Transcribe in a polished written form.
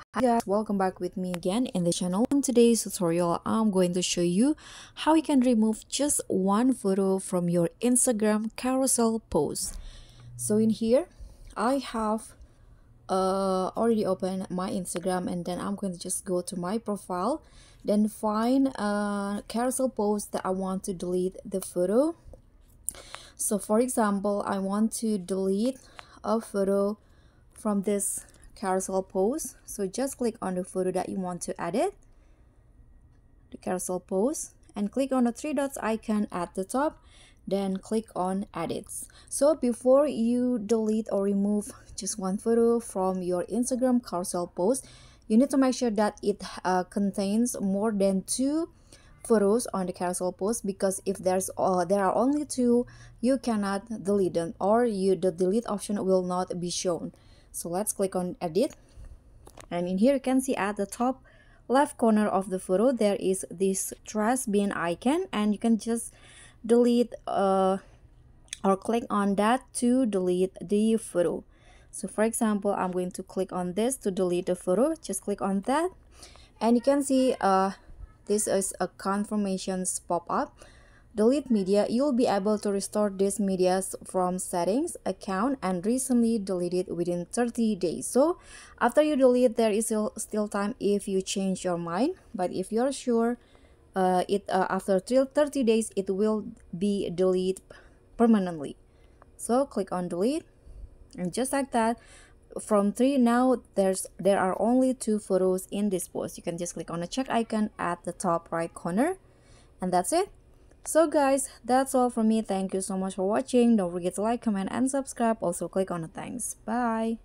Hi guys, welcome back with me again in the channel. In today's tutorial, I'm going to show you how you can remove just one photo from your Instagram carousel post. So in here, I have already opened my Instagram, and then I'm going to just go to my profile, then find a carousel post that I want to delete the photo. So for example, I want to delete a photo from this carousel post. So just click on the photo that you want to edit, the carousel post, and click on the three dots icon at the top, then click on edits. So before you delete or remove just one photo from your Instagram carousel post, you need to make sure that it contains more than two photos on the carousel post, because if there are only two, you cannot delete them, or the delete option will not be shown. So let's click on edit, and in here you can see at the top left corner of the photo there is this trash bin icon, and you can just delete or click on that to delete the photo. So for example, I'm going to click on this to delete the photo. Just click on that, and you can see this is a confirmations pop-up. Delete media. You'll be able to restore these medias from settings, account, and recently deleted within 30 days. So after you delete, there is still time if you change your mind, but if you're sure, after 30 days it will be deleted permanently. So click on delete, and just like that, from three, now there are only two photos in this post. You can just click on the check icon at the top right corner, and that's it. So guys, that's all from me. Thank you so much for watching. Don't forget to like, comment, and subscribe. Also click on the thanks. Bye.